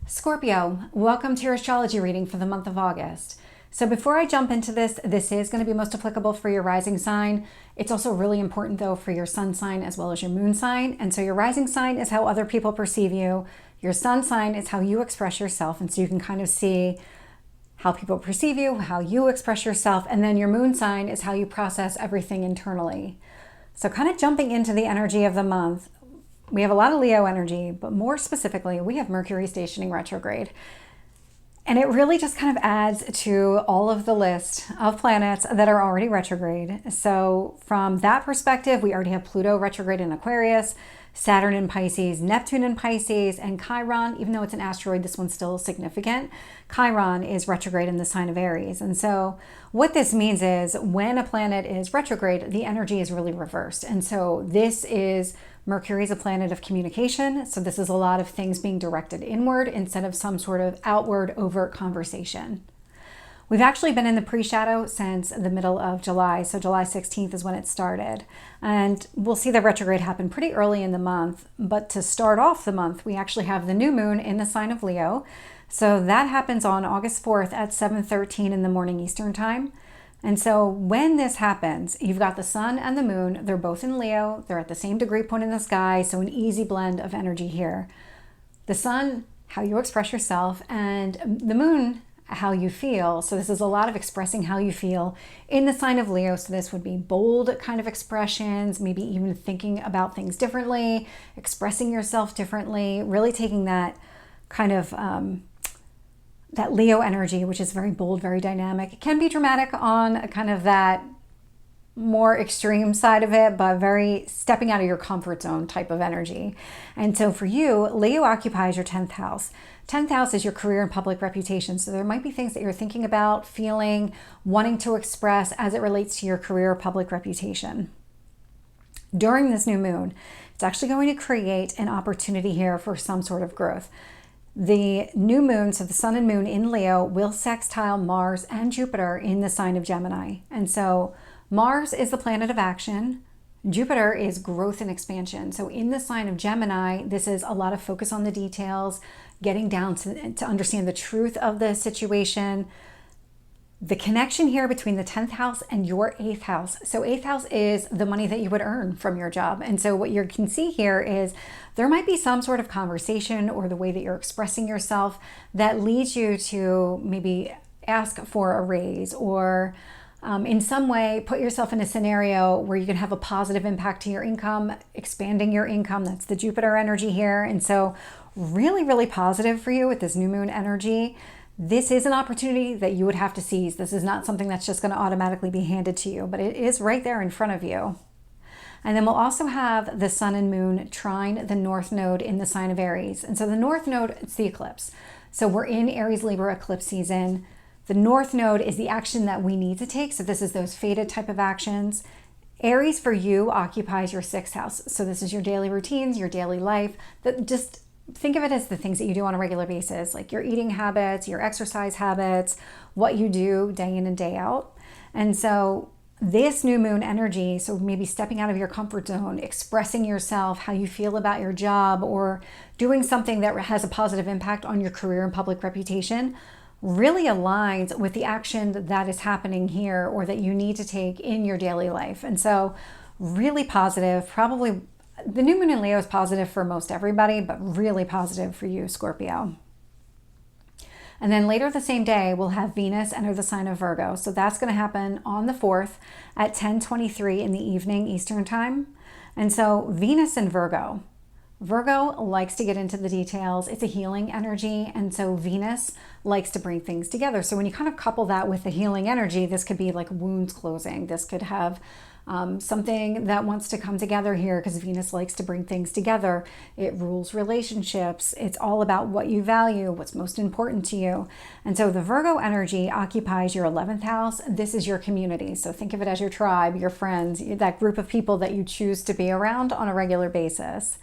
Scorpio, welcome to your astrology reading for the month of August. So before I jump into this is going to be most applicable for your rising sign. It's also really important though for your sun sign as well as your moon sign. And so your rising sign is how other people perceive you. Your sun sign is how you express yourself. And so you can kind of see how people perceive you, how you express yourself. And then your moon sign is how you process everything internally. So kind of jumping into the energy of the month. We have a lot of Leo energy, but more specifically, we have Mercury stationing retrograde. And it really just kind of adds to all of the list of planets that are already retrograde. So from that perspective, we already have Pluto retrograde in Aquarius, Saturn in Pisces, Neptune in Pisces, and Chiron, even though it's an asteroid, this one's still significant. Chiron is retrograde in the sign of Aries. And so what this means is when a planet is retrograde, the energy is really reversed. And so this is Mercury is a planet of communication. So this is a lot of things being directed inward instead of some sort of outward overt conversation. We've actually been in the pre-shadow since the middle of July. So July 16th is when it started. And we'll see the retrograde happen pretty early in the month. But to start off the month, we actually have the new moon in the sign of Leo. So that happens on August 4th at 7:13 in the morning Eastern time. And so when this happens, you've got the sun and the moon. They're both in Leo. They're at the same degree point in the sky. So an easy blend of energy here. The sun, how you express yourself, and the moon, how you feel. So this is a lot of expressing how you feel in the sign of Leo. So this would be bold kind of expressions, maybe even thinking about things differently, expressing yourself differently, really taking that kind of that Leo energy, which is very bold, very dynamic. It can be dramatic on kind of that more extreme side of it, but very stepping out of your comfort zone type of energy. And so for you, Leo occupies your 10th house. 10th house is your career and public reputation. So there might be things that you're thinking about, feeling, wanting to express as it relates to your career or public reputation. During this new moon, it's actually going to create an opportunity here for some sort of growth. The new moon, so the sun and moon in Leo, will sextile Mars and Jupiter in the sign of Gemini. And so Mars is the planet of action. Jupiter is growth and expansion. So in the sign of Gemini, this is a lot of focus on the details, getting down to understand the truth of the situation. The connection here between the 10th house and your 8th house. So 8th house is the money that you would earn from your job. And so what you can see here is there might be some sort of conversation or the way that you're expressing yourself that leads you to maybe ask for a raise or in some way put yourself in a scenario where you can have a positive impact to your income, expanding your income. That's the Jupiter energy here. And so really, really positive for you with this new moon energy. This is an opportunity that you would have to seize. This is not something that's just going to automatically be handed to you, but it is right there in front of you. And then we'll also have the sun and moon trine the north node in the sign of Aries. And so the north node, it's the eclipse. So we're in Aries Libra eclipse season. The north node is the action that we need to take. So this is those fated type of actions. Aries for you occupies your 6th house. So this is your daily routines, your daily life, that just think of it as the things that you do on a regular basis, like your eating habits, your exercise habits, what you do day in and day out. And so this new moon energy, so maybe stepping out of your comfort zone, expressing yourself, how you feel about your job, or doing something that has a positive impact on your career and public reputation, really aligns with the action that is happening here or that you need to take in your daily life. And so really positive, probably the new moon in Leo is positive for most everybody, but really positive for you, Scorpio. And then later the same day, we'll have Venus enter the sign of Virgo. So that's going to happen on the 4th at 10:23 in the evening Eastern time. And so Venus in Virgo. Virgo likes to get into the details. It's a healing energy. And so Venus likes to bring things together. So when you kind of couple that with the healing energy, this could be like wounds closing. This could have something that wants to come together here because Venus likes to bring things together. It rules relationships. It's all about what you value, what's most important to you. And so the Virgo energy occupies your 11th house. This is your community. So think of it as your tribe, your friends, that group of people that you choose to be around on a regular basis.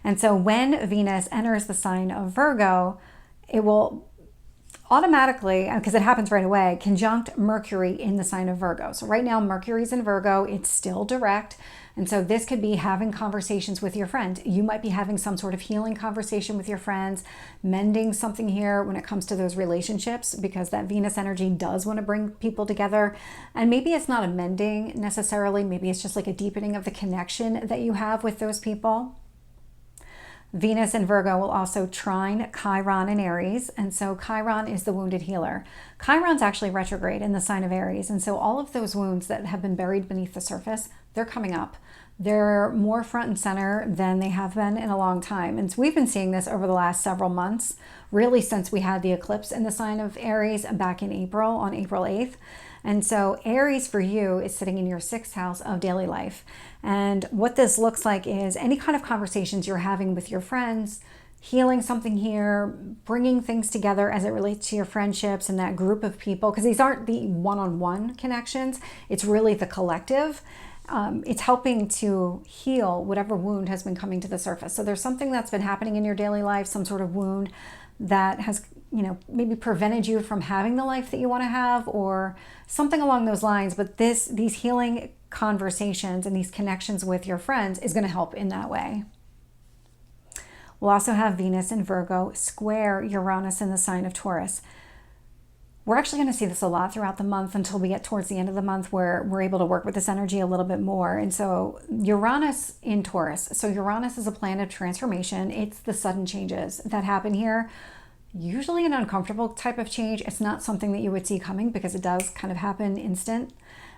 And so when Venus enters the sign of Virgo, it will automatically, because it happens right away, conjunct Mercury in the sign of Virgo. So right now Mercury's in Virgo, it's still direct. And so this could be having conversations with your friend. You might be having some sort of healing conversation with your friends, mending something here when it comes to those relationships, because that Venus energy does want to bring people together. And maybe it's not a mending necessarily. Maybe it's just like a deepening of the connection that you have with those people. Venus and Virgo will also trine Chiron in Aries. And so Chiron is the wounded healer. Chiron's actually retrograde in the sign of Aries. And so all of those wounds that have been buried beneath the surface, they're coming up. They're more front and center than they have been in a long time. And so we've been seeing this over the last several months, really since we had the eclipse in the sign of Aries back in April, on April 8th. And so Aries for you is sitting in your 6th house of daily life. And what this looks like is any kind of conversations you're having with your friends, healing something here, bringing things together as it relates to your friendships and that group of people, because these aren't the one-on-one connections. It's really the collective. It's helping to heal whatever wound has been coming to the surface. So there's something that's been happening in your daily life, some sort of wound that has, maybe prevented you from having the life that you want to have, or something along those lines. But these healing conversations and these connections with your friends is going to help in that way. We'll also have Venus in Virgo square Uranus in the sign of Taurus. We're actually going to see this a lot throughout the month until we get towards the end of the month, where we're able to work with this energy a little bit more. And so Uranus in Taurus. So Uranus is a planet of transformation. It's the sudden changes that happen here. Usually an uncomfortable type of change. It's not something that you would see coming, because it does kind of happen instant.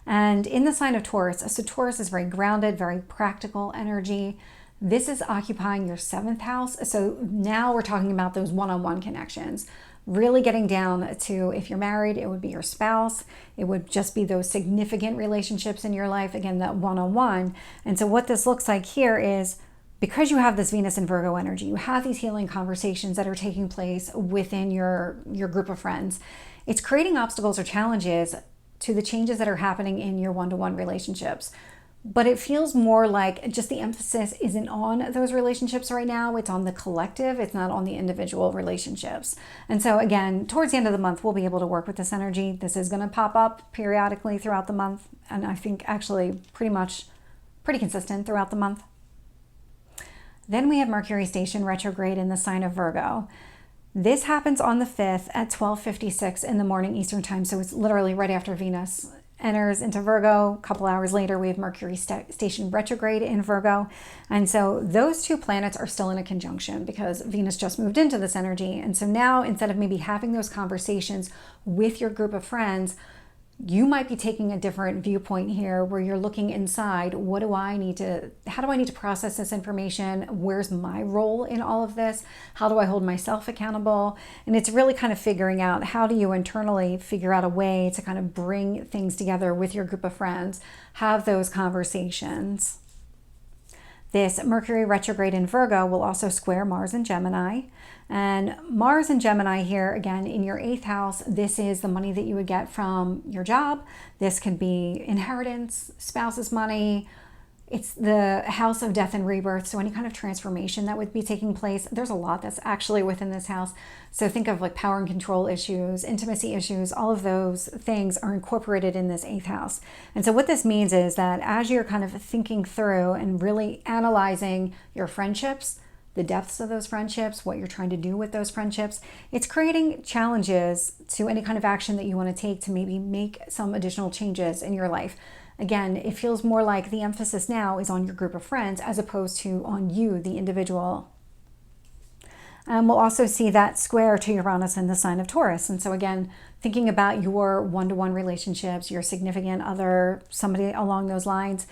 And in the sign of Taurus, so Taurus is very grounded, very practical energy. This is occupying your 7th house. So now we're talking about those one-on-one connections, really getting down to, if you're married, it would be your spouse. It would just be those significant relationships in your life. Again, that one-on-one. And so what this looks like here is, because you have this Venus and Virgo energy, you have these healing conversations that are taking place within your group of friends. It's creating obstacles or challenges to the changes that are happening in your one-to-one relationships. But it feels more like just the emphasis isn't on those relationships right now. It's on the collective. It's not on the individual relationships. And so again, towards the end of the month, we'll be able to work with this energy. This is going to pop up periodically throughout the month. And I think actually pretty consistent throughout the month. Then we have Mercury station retrograde in the sign of Virgo. This happens on the 5th at 12:56 in the morning Eastern time. So it's literally right after Venus enters into Virgo. A couple hours later, we have Mercury station retrograde in Virgo. And so those two planets are still in a conjunction, because Venus just moved into this energy. And so now, instead of maybe having those conversations with your group of friends, you might be taking a different viewpoint here, where you're looking inside. How do I need to process this information? Where's my role in all of this? How do I hold myself accountable? And it's really kind of figuring out, how do you internally figure out a way to kind of bring things together with your group of friends, have those conversations. This Mercury retrograde in Virgo will also square Mars and Gemini. And Mars and Gemini here, again, in your 8th house, this is the money that you would get from your job. This could be inheritance, spouse's money. It's the house of death and rebirth. So any kind of transformation that would be taking place. There's a lot that's actually within this house. So think of like power and control issues, intimacy issues, all of those things are incorporated in this 8th house. And so what this means is that as you're kind of thinking through and really analyzing your friendships, the depths of those friendships, what you're trying to do with those friendships, it's creating challenges to any kind of action that you want to take to maybe make some additional changes in your life. Again, it feels more like the emphasis now is on your group of friends as opposed to on you, the individual. We'll also see that square to Uranus in the sign of Taurus. And so again, thinking about your one-to-one relationships, your significant other, somebody along those lines,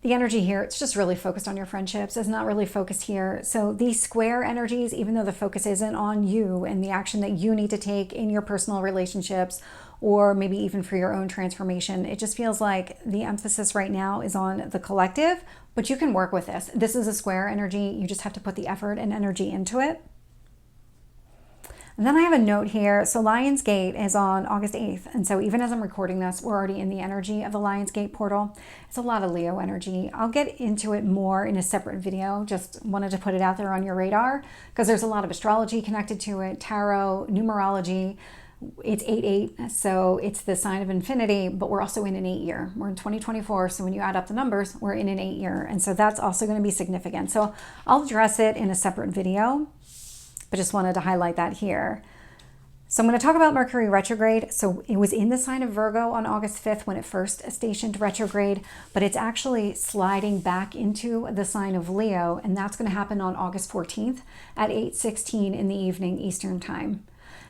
the energy here, it's just really focused on your friendships. It's not really focused here. So these square energies, even though the focus isn't on you and the action that you need to take in your personal relationships, or maybe even for your own transformation, it just feels like the emphasis right now is on the collective, but you can work with this. This is a square energy. You just have to put the effort and energy into it. And then I have a note here. So Lion's Gate is on August 8th. And so even as I'm recording this, we're already in the energy of the Lion's Gate portal. It's a lot of Leo energy. I'll get into it more in a separate video. Just wanted to put it out there on your radar, because there's a lot of astrology connected to it, tarot, numerology. It's 8-8, so it's the sign of infinity, but we're also in an 8-year. We're in 2024, so when you add up the numbers, we're in an 8-year, and so that's also going to be significant. So I'll address it in a separate video, but just wanted to highlight that here. So I'm going to talk about Mercury retrograde. So it was in the sign of Virgo on August 5th when it first stationed retrograde, but it's actually sliding back into the sign of Leo, and that's going to happen on August 14th at 8:16 in the evening Eastern time.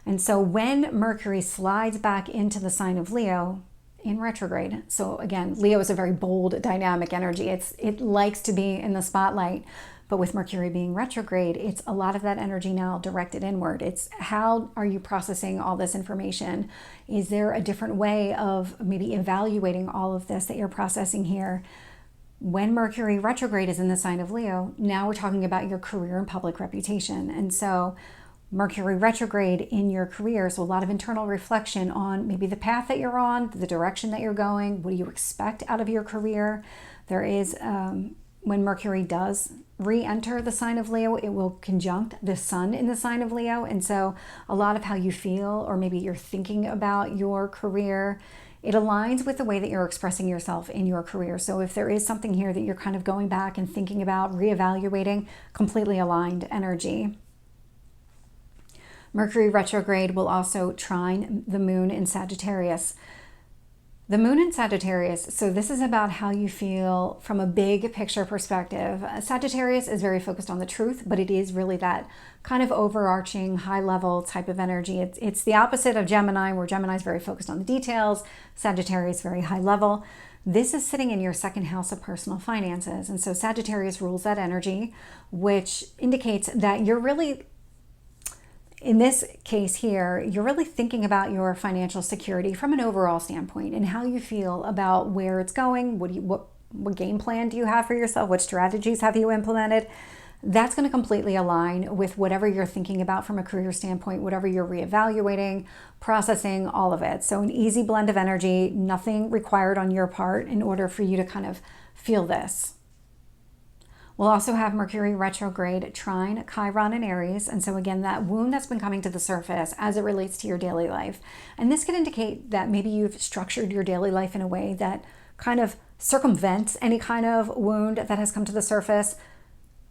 And so when Mercury slides back into the sign of Leo in retrograde, so again, Leo is a very bold, dynamic energy. It likes to be in the spotlight, but with Mercury being retrograde, it's a lot of that energy now directed inward. It's how are you processing all this information? Is there a different way of maybe evaluating all of this that you're processing here? When Mercury retrograde is in the sign of Leo, now we're talking about your career and public reputation. And so Mercury retrograde in your career, so a lot of internal reflection on maybe the path that you're on, the direction that you're going, what do you expect out of your career? There is, when Mercury does re-enter the sign of Leo, it will conjunct the sun in the sign of Leo. And so a lot of how you feel, or maybe you're thinking about your career, it aligns with the way that you're expressing yourself in your career. So if there is something here that you're kind of going back and thinking about, reevaluating, completely aligned energy. Mercury retrograde will also trine the moon in Sagittarius. The moon in Sagittarius, so this is about how you feel from a big picture perspective. Sagittarius is very focused on the truth, but it is really that kind of overarching high level type of energy. It's the opposite of Gemini, where Gemini is very focused on the details, Sagittarius very high level. This is sitting in your second house of personal finances. And so Sagittarius rules that energy, which indicates that you're really, in this case here, you're really thinking about your financial security from an overall standpoint and how you feel about where it's going. What game plan do you have for yourself? What strategies have you implemented? That's going to completely align with whatever you're thinking about from a career standpoint, whatever you're reevaluating, processing, all of it. So an easy blend of energy, nothing required on your part in order for you to kind of feel this. We'll also have Mercury retrograde trine Chiron in Aries. And so again, that wound that's been coming to the surface as it relates to your daily life. And this could indicate that maybe you've structured your daily life in a way that kind of circumvents any kind of wound that has come to the surface.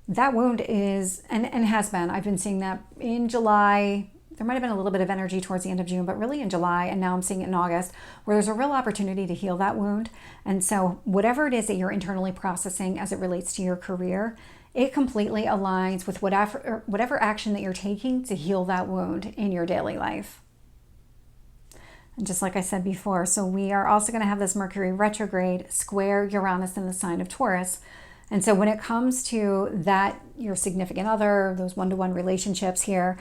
That wound is, and has been, I've been seeing that in July. There might have been a little bit of energy towards the end of June, but really in July, and now I'm seeing it in August, where there's a real opportunity to heal that wound. And so whatever it is that you're internally processing as it relates to your career, it completely aligns with whatever action that you're taking to heal that wound in your daily life. And just like I said before, so we are also going to have this Mercury retrograde square Uranus in the sign of Taurus. And so when it comes to that, your significant other, those one-to-one relationships here,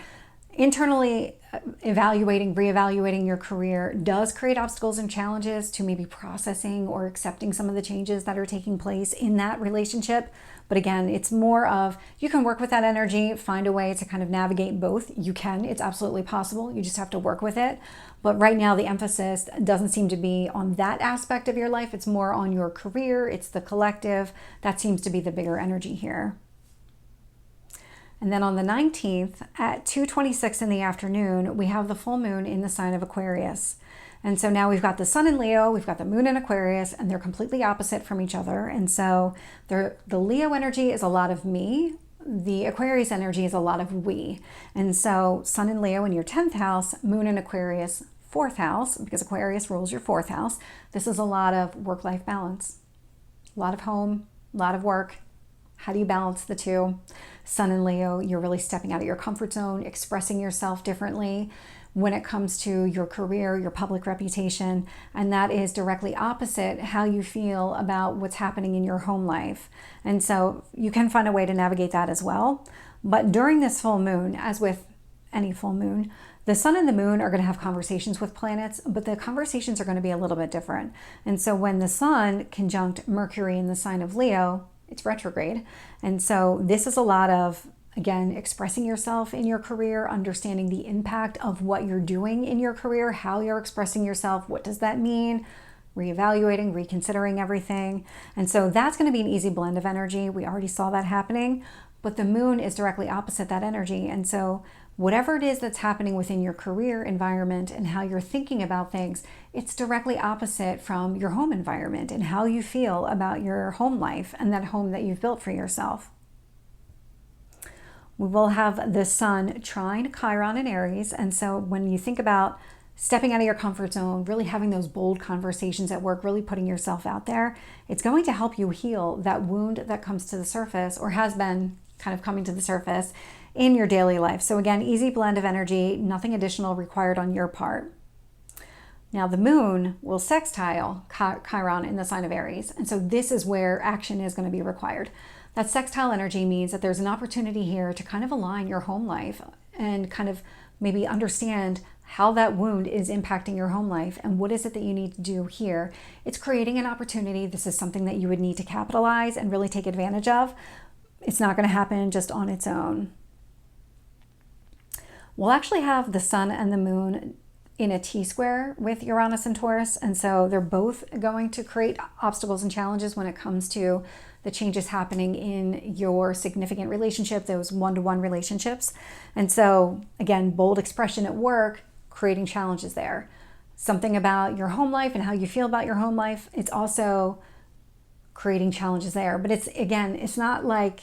internally reevaluating your career does create obstacles and challenges to maybe processing or accepting some of the changes that are taking place in that relationship. But again, it's more of, you can work with that energy, find a way to kind of navigate both. You can, it's absolutely possible. You just have to work with it. But right now the emphasis doesn't seem to be on that aspect of your life. It's more on your career. It's the collective. That seems to be the bigger energy here. And then on the 19th at 2:26 in the afternoon, we have the full moon in the sign of Aquarius. And so now we've got the sun in Leo, we've got the moon in Aquarius, and they're completely opposite from each other. And so the Leo energy is a lot of me. The Aquarius energy is a lot of we. And so sun in Leo in your 10th house, moon in Aquarius, 4th house, because Aquarius rules your 4th house. This is a lot of work-life balance, a lot of home, a lot of work. How do you balance the two? Sun in Leo, you're really stepping out of your comfort zone, expressing yourself differently when it comes to your career, your public reputation, and that is directly opposite how you feel about what's happening in your home life. And so you can find a way to navigate that as well. But during this full moon, as with any full moon, the sun and the moon are going to have conversations with planets, but the conversations are going to be a little bit different. And so when the sun conjunct Mercury in the sign of Leo, it's retrograde. And so this is a lot of, again, expressing yourself in your career, understanding the impact of what you're doing in your career, how you're expressing yourself, what does that mean, reevaluating, reconsidering everything. And so that's going to be an easy blend of energy. We already saw that happening, but the moon is directly opposite that energy. And so whatever it is that's happening within your career environment and how you're thinking about things, it's directly opposite from your home environment and how you feel about your home life and that home that you've built for yourself. We will have the sun trine Chiron in Aries. And so when you think about stepping out of your comfort zone, really having those bold conversations at work, really putting yourself out there, it's going to help you heal that wound that comes to the surface or has been kind of coming to the surface in your daily life. So again, easy blend of energy, nothing additional required on your part. Now the moon will sextile Chiron in the sign of Aries. And so this is where action is going to be required. That sextile energy means that there's an opportunity here to kind of align your home life and kind of maybe understand how that wound is impacting your home life and what is it that you need to do here. It's creating an opportunity. This is something that you would need to capitalize and really take advantage of. It's not going to happen just on its own. We'll actually have the sun and the moon in a T-square with Uranus and Taurus. And so they're both going to create obstacles and challenges when it comes to the changes happening in your significant relationship, those one-to-one relationships. And so again, bold expression at work, creating challenges there. Something about your home life and how you feel about your home life, it's also creating challenges there. But it's not like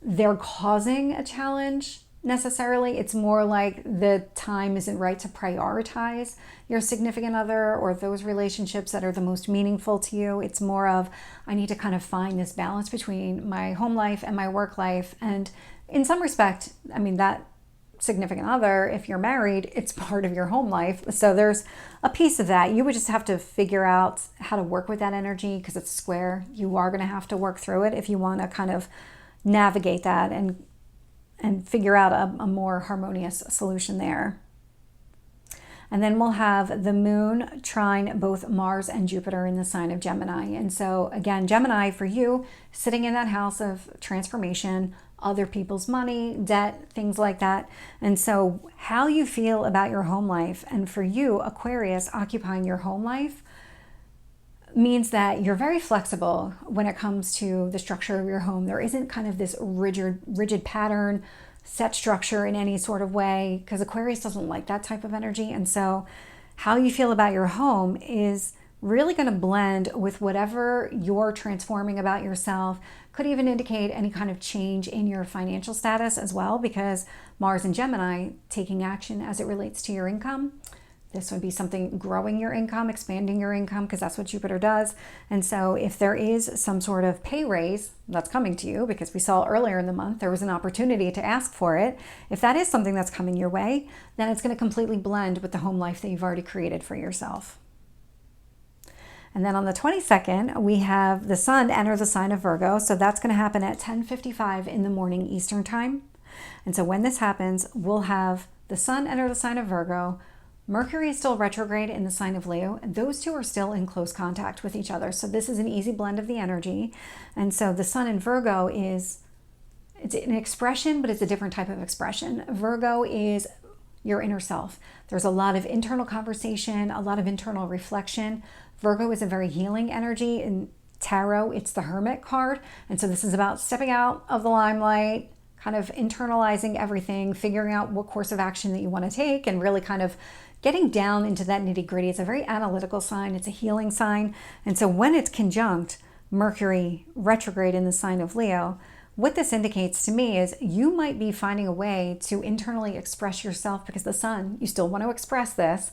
they're causing a challenge necessarily. It's more like the time isn't right to prioritize your significant other or those relationships that are the most meaningful to you. It's more of, I need to kind of find this balance between my home life and my work life. And in some respect, I mean, that significant other, if you're married, it's part of your home life. So there's a piece of that. You would just have to figure out how to work with that energy because it's square. You are going to have to work through it if you want to kind of navigate that and figure out a more harmonious solution there. And then we'll have the moon trine both Mars and Jupiter in the sign of Gemini. And so again, Gemini for you, sitting in that house of transformation, other people's money, debt, things like that. And so how you feel about your home life, and for you, Aquarius, occupying your home life, means that you're very flexible when it comes to the structure of your home. There isn't kind of this rigid pattern, set structure in any sort of way, because Aquarius doesn't like that type of energy. And so how you feel about your home is really going to blend with whatever you're transforming about yourself. Could even indicate any kind of change in your financial status as well, because Mars and Gemini taking action as it relates to your income. This would be something growing your income, expanding your income, because that's what Jupiter does. And so if there is some sort of pay raise that's coming to you, because we saw earlier in the month there was an opportunity to ask for it, if that is something that's coming your way, then it's going to completely blend with the home life that you've already created for yourself. And then on the 22nd, we have the sun enter the sign of Virgo. So that's going to happen at 10:55 in the morning Eastern time. And so when this happens, we'll have the sun enter the sign of Virgo. Mercury is still retrograde in the sign of Leo. Those two are still in close contact with each other. So this is an easy blend of the energy. And so the sun in Virgo it's an expression, but it's a different type of expression. Virgo is your inner self. There's a lot of internal conversation, a lot of internal reflection. Virgo is a very healing energy. In tarot, it's the Hermit card. And so this is about stepping out of the limelight, kind of internalizing everything, figuring out what course of action that you want to take, and really kind of getting down into that nitty gritty. It's a very analytical sign. It's a healing sign. And so when it's conjunct Mercury retrograde in the sign of Leo, what this indicates to me is you might be finding a way to internally express yourself, because the sun, you still want to express this.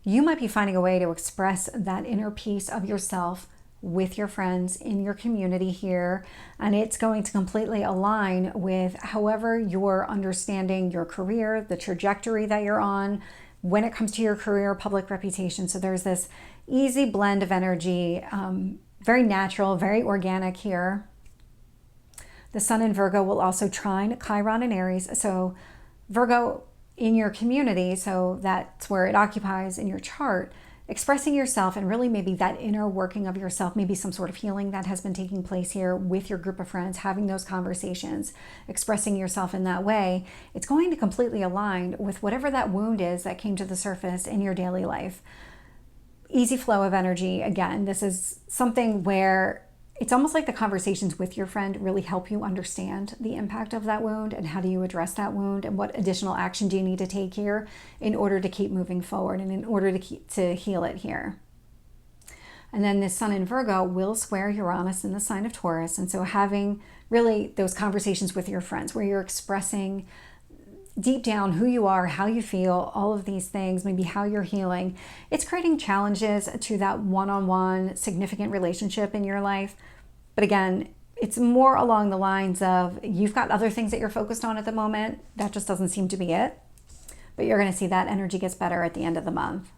You might be finding a way to express that inner piece of yourself with your friends in your community here. And it's going to completely align with however you're understanding your career, the trajectory that you're on when it comes to your career, public reputation. So there's this easy blend of energy, very natural, very organic here. The sun in Virgo will also trine Chiron in Aries. So Virgo in your community, so that's where it occupies in your chart, expressing yourself and really maybe that inner working of yourself, maybe some sort of healing that has been taking place here with your group of friends, having those conversations, expressing yourself in that way, it's going to completely align with whatever that wound is that came to the surface in your daily life. Easy flow of energy. Again, this is something where it's almost like the conversations with your friend really help you understand the impact of that wound and how do you address that wound and what additional action do you need to take here in order to keep moving forward and in order to heal it here. And then this Sun in Virgo will square Uranus in the sign of Taurus. And so having really those conversations with your friends where you're expressing deep down who you are, how you feel, all of these things, maybe how you're healing. It's creating challenges to that one-on-one significant relationship in your life. But again, it's more along the lines of you've got other things that you're focused on at the moment. That just doesn't seem to be it. But you're going to see that energy gets better at the end of the month.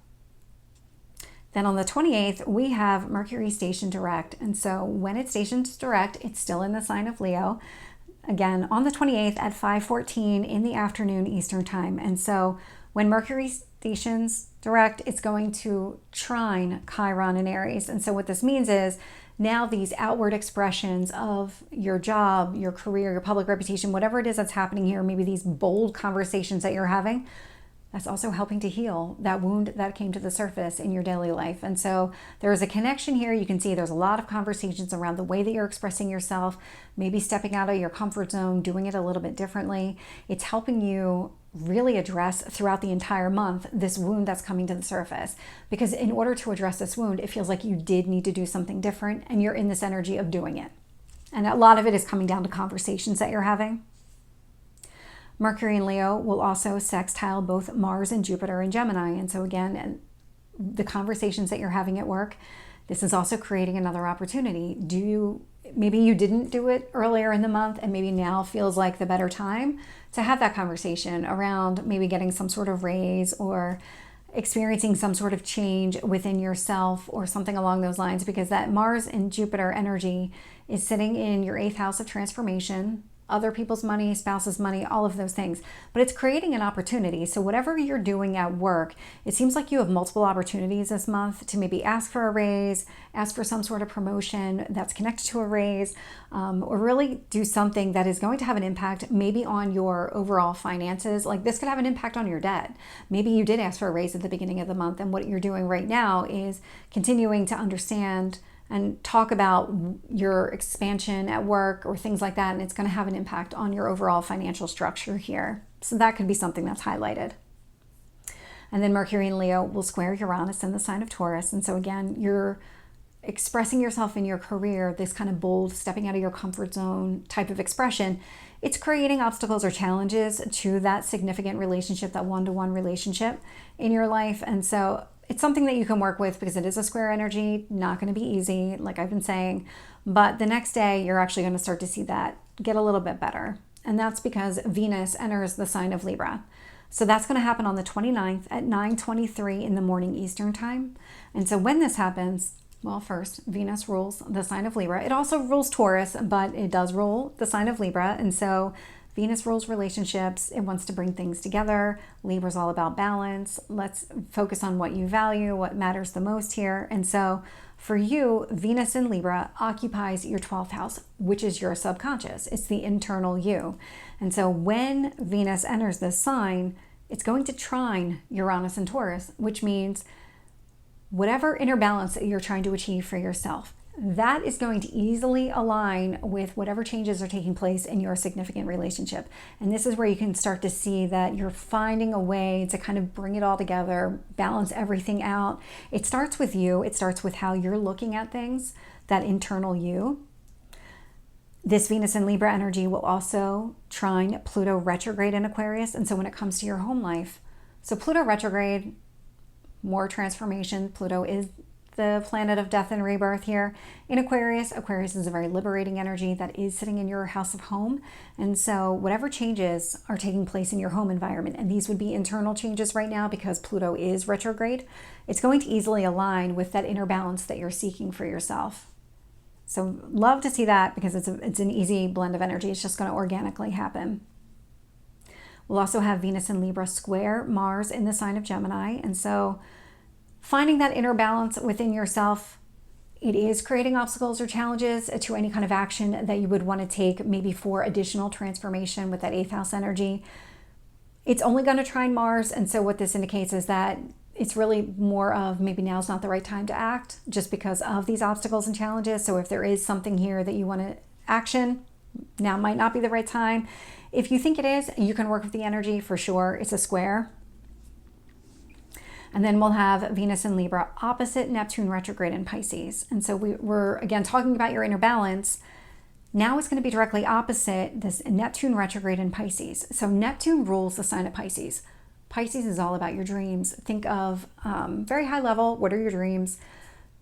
Then on the 28th, we have Mercury stationed direct. And so when it's stationed direct, it's still in the sign of Leo. Again, on the 28th at 5:14 in the afternoon Eastern time. And so when Mercury stations direct, it's going to trine Chiron in Aries. And so what this means is now these outward expressions of your job, your career, your public reputation, whatever it is that's happening here, maybe these bold conversations that you're having, that's also helping to heal that wound that came to the surface in your daily life. And so there's a connection here. You can see there's a lot of conversations around the way that you're expressing yourself, maybe stepping out of your comfort zone, doing it a little bit differently. It's helping you really address throughout the entire month this wound that's coming to the surface. Because in order to address this wound, it feels like you did need to do something different and you're in this energy of doing it. And a lot of it is coming down to conversations that you're having. Mercury and Leo will also sextile both Mars and Jupiter in Gemini. And so again, the conversations that you're having at work, this is also creating another opportunity. Maybe you didn't do it earlier in the month and maybe now feels like the better time to have that conversation around maybe getting some sort of raise or experiencing some sort of change within yourself or something along those lines, because that Mars and Jupiter energy is sitting in your 8th house of transformation, other people's money, spouse's money, all of those things. But it's creating an opportunity. So whatever you're doing at work, it seems like you have multiple opportunities this month to maybe ask for a raise, ask for some sort of promotion that's connected to a raise, or really do something that is going to have an impact maybe on your overall finances. Like this could have an impact on your debt. Maybe you did ask for a raise at the beginning of the month, and what you're doing right now is continuing to understand and talk about your expansion at work or things like that, and it's going to have an impact on your overall financial structure here. So that could be something that's highlighted. And then Mercury and Leo will square Uranus in the sign of Taurus. And so again, you're expressing yourself in your career, this kind of bold, stepping out of your comfort zone type of expression. It's creating obstacles or challenges to that significant relationship, that one-to-one relationship in your life. And so it's something that you can work with because it is a square energy, not going to be easy, like I've been saying. But the next day, you're actually going to start to see that get a little bit better. And that's because Venus enters the sign of Libra. So that's going to happen on the 29th at 9:23 in the morning Eastern time. And so when this happens, well, first, Venus rules the sign of Libra. It also rules Taurus, but it does rule the sign of Libra. And so Venus rules relationships. It wants to bring things together. Libra's all about balance. Let's focus on what you value, what matters the most here. And so for you, Venus in Libra occupies your 12th house, which is your subconscious. It's the internal you. And so when Venus enters this sign, it's going to trine Uranus and Taurus, which means whatever inner balance that you're trying to achieve for yourself, that is going to easily align with whatever changes are taking place in your significant relationship. And this is where you can start to see that you're finding a way to kind of bring it all together, balance everything out. It starts with you. It starts with how you're looking at things, that internal you. This Venus in Libra energy will also trine Pluto retrograde in Aquarius. And so when it comes to your home life, so Pluto retrograde, more transformation. Pluto is the planet of death and rebirth here in Aquarius. Aquarius is a very liberating energy that is sitting in your house of home. And so whatever changes are taking place in your home environment, and these would be internal changes right now because Pluto is retrograde, it's going to easily align with that inner balance that you're seeking for yourself. So love to see that because it's an easy blend of energy. It's just going to organically happen. We'll also have Venus in Libra square Mars in the sign of Gemini. And so finding that inner balance within yourself, it is creating obstacles or challenges to any kind of action that you would want to take, maybe for additional transformation with that 8th house energy. It's only going to trine Mars. And so what this indicates is that it's really more of maybe now's not the right time to act just because of these obstacles and challenges. So if there is something here that you want to action, now might not be the right time. If you think it is, you can work with the energy for sure. It's a square. And then we'll have Venus in Libra opposite Neptune retrograde in Pisces. And so we're again talking about your inner balance. Now it's going to be directly opposite this Neptune retrograde in Pisces. So Neptune rules the sign of Pisces. Pisces is all about your dreams. Think of very high level, what are your dreams?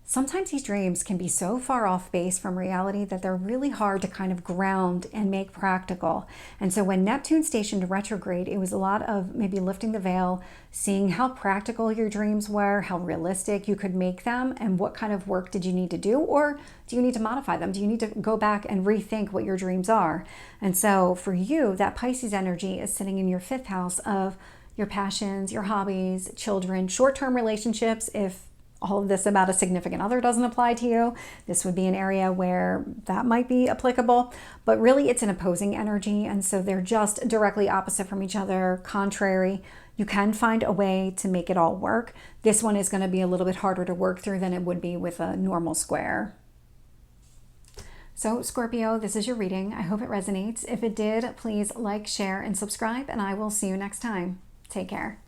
Sometimes these dreams can be so far off base from reality that they're really hard to kind of ground and make practical. And so when Neptune stationed retrograde, it was a lot of maybe lifting the veil, seeing how practical your dreams were, how realistic you could make them, and what kind of work did you need to do, or do you need to modify them? Do you need to go back and rethink what your dreams are? And so for you, that Pisces energy is sitting in your 5th house of your passions, your hobbies, children, short-term relationships. If all of this about a significant other doesn't apply to you, this would be an area where that might be applicable, but really it's an opposing energy. And so they're just directly opposite from each other, contrary. You can find a way to make it all work. This one is going to be a little bit harder to work through than it would be with a normal square. So Scorpio, this is your reading. I hope it resonates. If it did, please like, share, and subscribe, and I will see you next time. Take care.